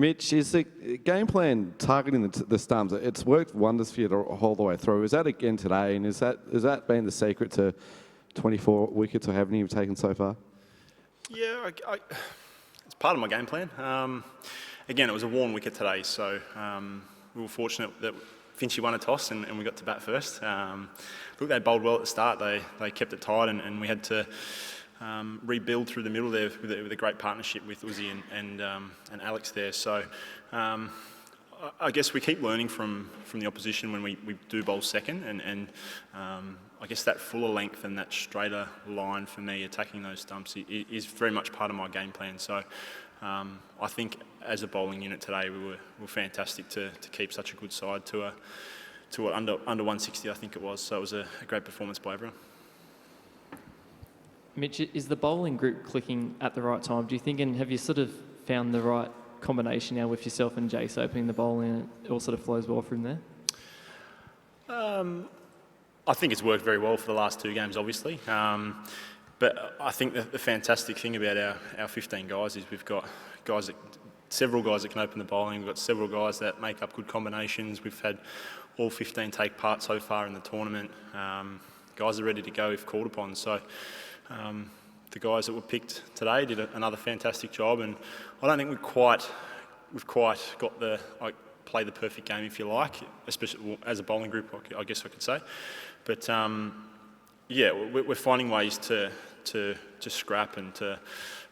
Mitch, is the game plan targeting the stumps? It's worked wonders for you the whole the way through. Is that again today? And is that been the secret to 24 wickets, or haven't you taken so far? Yeah, it's part of my game plan. Again, it was a worn wicket today, so we were fortunate that Finchy won a toss and we got to bat first. Look, they bowled well at the start. They kept it tight, and we had to rebuild through the middle there with a great partnership with Uzi and Alex there. So I guess we keep learning from the opposition when we do bowl second, and I guess that fuller length and that straighter line for me, attacking those stumps, is very much part of my game plan. So I think as a bowling unit today, we were fantastic to keep such a good side to under 160, I think it was. So it was a great performance by everyone. Mitch, is the bowling group clicking at the right time, do you think, and have you sort of found the right combination now with yourself and Jace opening the bowl and it all sort of flows well from there? I think it's worked very well for the last two games, obviously. But I think the fantastic thing about our 15 guys is we've got several guys that can open the bowling. We've got several guys that make up good combinations. We've had all 15 take part so far in the tournament. Guys are ready to go if called upon. So the guys that were picked today did another fantastic job, and I don't think we've quite got play the perfect game, if you like, especially as a bowling group, I guess I could say. But yeah, we're finding ways to scrap and to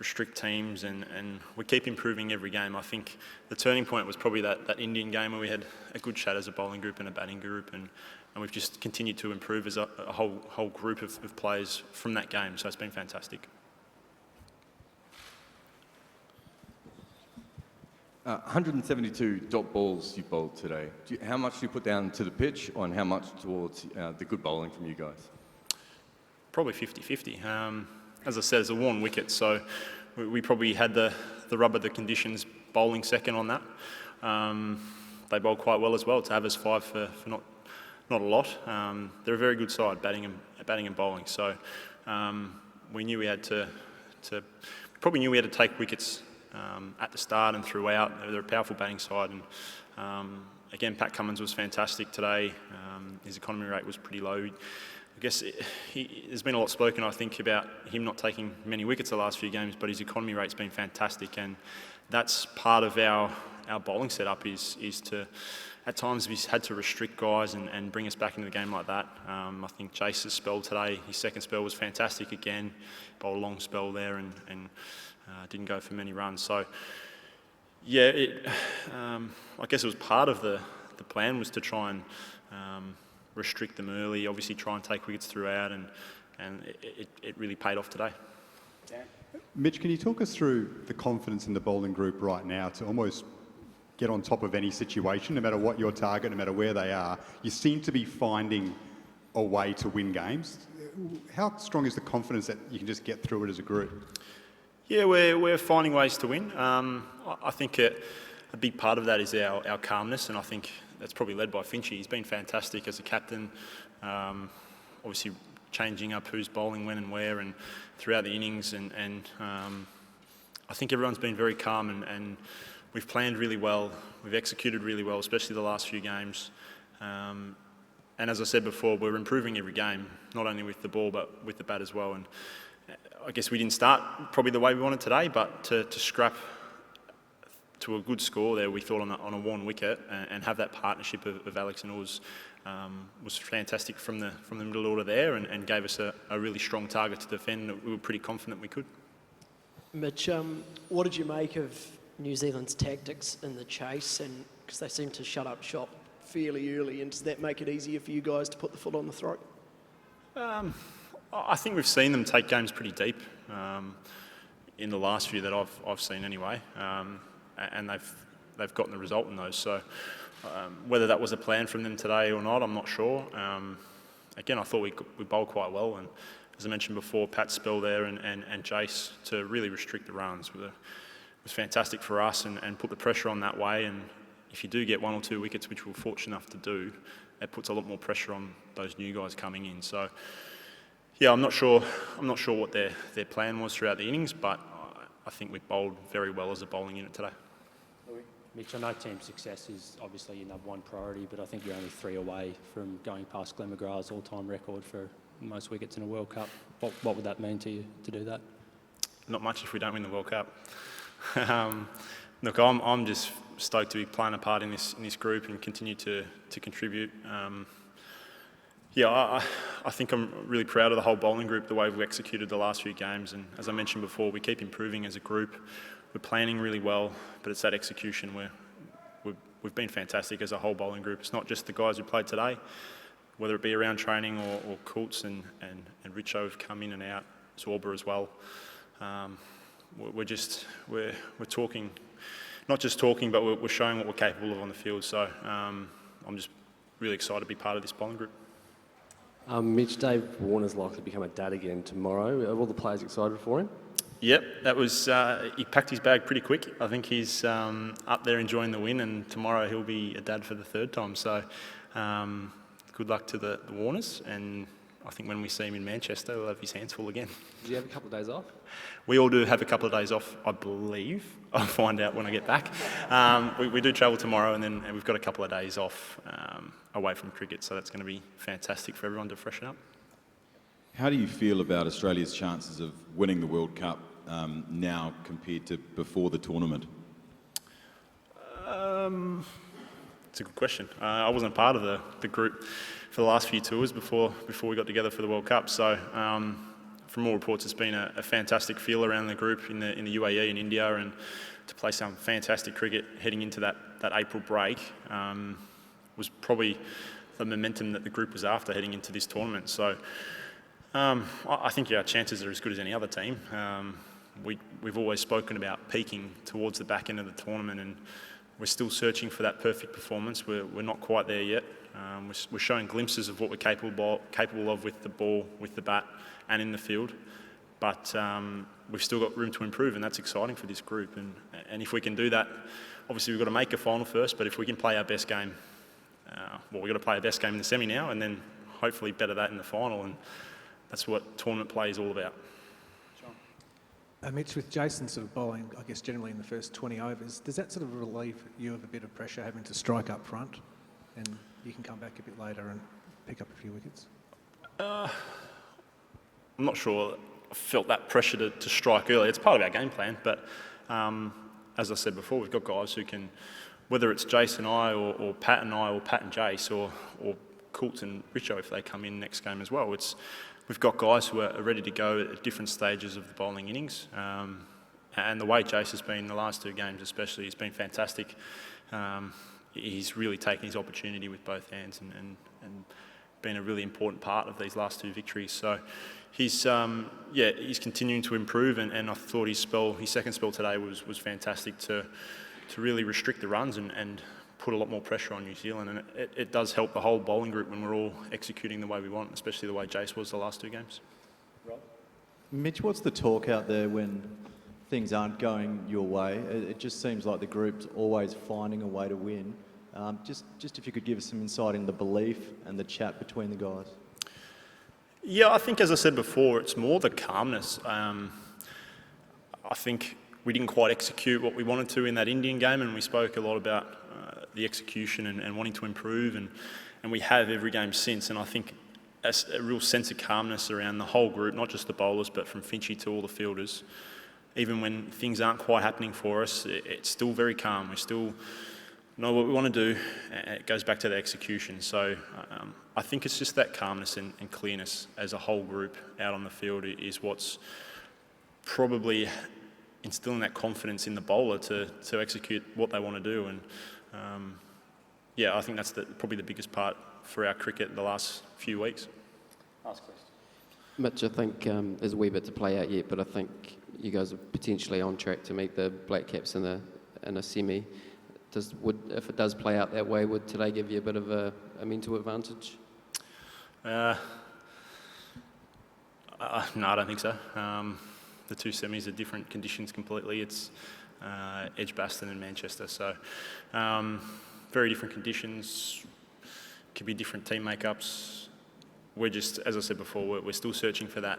restrict teams, and we keep improving every game. I think the turning point was probably that Indian game where we had a good chat as a bowling group and a batting group, and we've just continued to improve as a whole group of players from that game. So it's been fantastic. 172 dot balls you bowled today. How much do you put down to the pitch, and how much towards the good bowling from you guys? Probably 50-50. As I said, it's a worn wicket, so we probably had the rub of the conditions bowling second on that. They bowled quite well as well to have us five for not a lot. They're a very good side, batting and bowling. So we knew we had to take wickets at the start and throughout. They're a powerful batting side, and again, Pat Cummins was fantastic today. His economy rate was pretty low. I guess there's been a lot spoken, I think, about him not taking many wickets the last few games, but his economy rate's been fantastic, and that's part of our bowling setup is to, at times, we've had to restrict guys and bring us back into the game like that. I think Jace's spell today, his second spell was fantastic again, bowled a long spell there and didn't go for many runs. So, yeah, I guess it was part of the plan was to try and restrict them early, obviously try and take wickets throughout, and it really paid off today. Mitch, can you talk us through the confidence in the bowling group right now to almost get on top of any situation, no matter what your target, no matter where they are? You seem to be finding a way to win games. How strong is the confidence that you can just get through it as a group? Yeah, we're finding ways to win. I think a big part of that is our calmness, and I think that's probably led by Finchy. He's been fantastic as a captain, obviously changing up who's bowling when and where and throughout the innings, and I think everyone's been very calm, and we've planned really well, we've executed really well, especially the last few games. And as I said before, we're improving every game, not only with the ball but with the bat as well. And I guess we didn't start probably the way we wanted today, but to scrap to a good score there, we thought on a worn wicket, and have that partnership of Alex and Uz was fantastic from the middle order there, and gave us a really strong target to defend that we were pretty confident we could. Mitch, what did you make of New Zealand's tactics in the chase? And because they seem to shut up shop fairly early, and does that make it easier for you guys to put the foot on the throat? I think we've seen them take games pretty deep in the last few that I've seen anyway, and they've gotten the result in those. So whether that was a plan from them today or not, I'm not sure. Again, I thought we bowled quite well, and as I mentioned before, Pat's spell there and Jace to really restrict the runs was fantastic for us, and put the pressure on that way. And if you do get one or two wickets, which we're fortunate enough to do, it puts a lot more pressure on those new guys coming in. So yeah, I'm not sure what their plan was throughout the innings, but I think we bowled very well as a bowling unit today. Mitch, I know team success is obviously your number one priority, but I think you're only 3 away from going past Glenn McGrath's all-time record for most wickets in a World Cup. What would that mean to you to do that? Not much if we don't win the World Cup. Look, I'm just stoked to be playing a part in this group and continue to contribute. I think I'm really proud of the whole bowling group, the way we've executed the last few games. And as I mentioned before, we keep improving as a group. We're planning really well, but it's that execution where we've been fantastic as a whole bowling group. It's not just the guys who played today, whether it be around training or Coults and Richo have come in and out, Zorba as well. We're talking, not just talking, but we're showing what we're capable of on the field. So I'm just really excited to be part of this bowling group. Mitch, Dave Warner's likely to become a dad again tomorrow. Are all the players excited for him? Yep, that was, he packed his bag pretty quick. I think he's up there enjoying the win, and tomorrow he'll be a dad for the 3rd time. So good luck to the Warners, and I think when we see him in Manchester, we'll have his hands full again. Did you have a couple of days off? We all do have a couple of days off, I believe. I'll find out when I get back. We do travel tomorrow, and then we've got a couple of days off away from cricket, so that's going to be fantastic for everyone to freshen up. How do you feel about Australia's chances of winning the World Cup now compared to before the tournament? It's a good question. I wasn't part of the group for the last few tours before we got together for the World Cup. So from all reports, it's been a fantastic feel around the group in the UAE and India, and to play some fantastic cricket heading into that April break was probably the momentum that the group was after heading into this tournament. So I think our chances are as good as any other team. We've always spoken about peaking towards the back end of the tournament, and we're still searching for that perfect performance. We're not quite there yet. We're showing glimpses of what we're capable of with the ball, with the bat, and in the field. But we've still got room to improve, and that's exciting for this group. And if we can do that, obviously we've got to make a final first, but if we can play our best game, we've got to play our best game in the semi now, and then hopefully better that in the final. And that's what tournament play is all about. Mitch, with Jason sort of bowling, I guess generally in the first 20 overs, does that sort of relieve you of a bit of pressure having to strike up front, and you can come back a bit later and pick up a few wickets? I'm not sure I felt that pressure to strike early. It's part of our game plan, but as I said before, we've got guys who can, whether it's Jace and I, or Pat and I, or Pat and Jace, or Coults and Richo if they come in next game as well. We've got guys who are ready to go at different stages of the bowling innings. And the way Jace has been the last 2 games especially, he's been fantastic. He's really taken his opportunity with both hands and been a really important part of these last 2 victories. So he's continuing to improve, and I thought his second spell today was fantastic to really restrict the runs and put a lot more pressure on New Zealand, and it does help the whole bowling group when we're all executing the way we want, especially the way Jace was the last 2 games. Mitch, what's the talk out there when things aren't going your way? It just seems like the group's always finding a way to win. Just if you could give us some insight in the belief and the chat between the guys. Yeah, I think as I said before, it's more the calmness. I think we didn't quite execute what we wanted to in that Indian game, and we spoke a lot about the execution and wanting to improve, and we have every game since. And I think a real sense of calmness around the whole group, not just the bowlers, but from Finchy to all the fielders. Even when things aren't quite happening for us, it's still very calm. We still know what we want to do, and it goes back to the execution. So I think it's just that calmness and clearness as a whole group out on the field is what's probably instilling that confidence in the bowler to execute what they want to do. And I think that's probably the biggest part for our cricket the last few weeks. Last question. Mitch, I think there's a wee bit to play out yet, but I think you guys are potentially on track to meet the Black Caps in a semi. If it does play out that way, would today give you a bit of a mental advantage? No, I don't think so. The 2 semis are different conditions completely. It's Edgbaston and Manchester, so very different conditions. Could be different team makeups. We're just, as I said before, we're still searching for that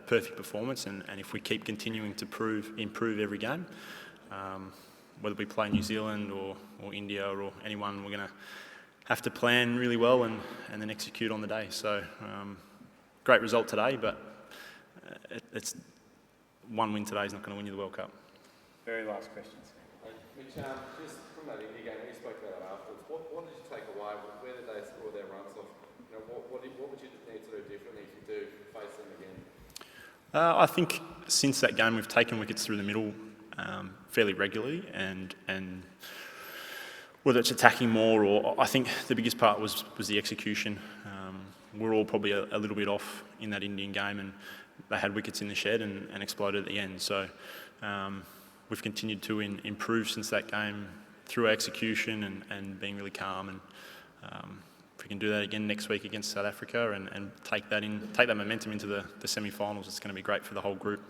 perfect performance, and if we keep continuing to improve every game, whether we play New Zealand or India or anyone, we're going to have to plan really well and then execute on the day. So great result today, but it's one win today is not going to win you the World Cup. Very last questions. Mitch, just from that India game, we spoke about that afterwards. What did you take away? Where did they score their runs off? You know, what would you need to do differently if you do face them again? I think since that game we've taken wickets through the middle fairly regularly, and whether it's attacking more or I think the biggest part was the execution. We're all probably a little bit off in that Indian game, and they had wickets in the shed and exploded at the end. So we've continued to improve since that game through our execution and being really calm. And if we can do that again next week against South Africa and take that momentum into the semi-finals, it's going to be great for the whole group.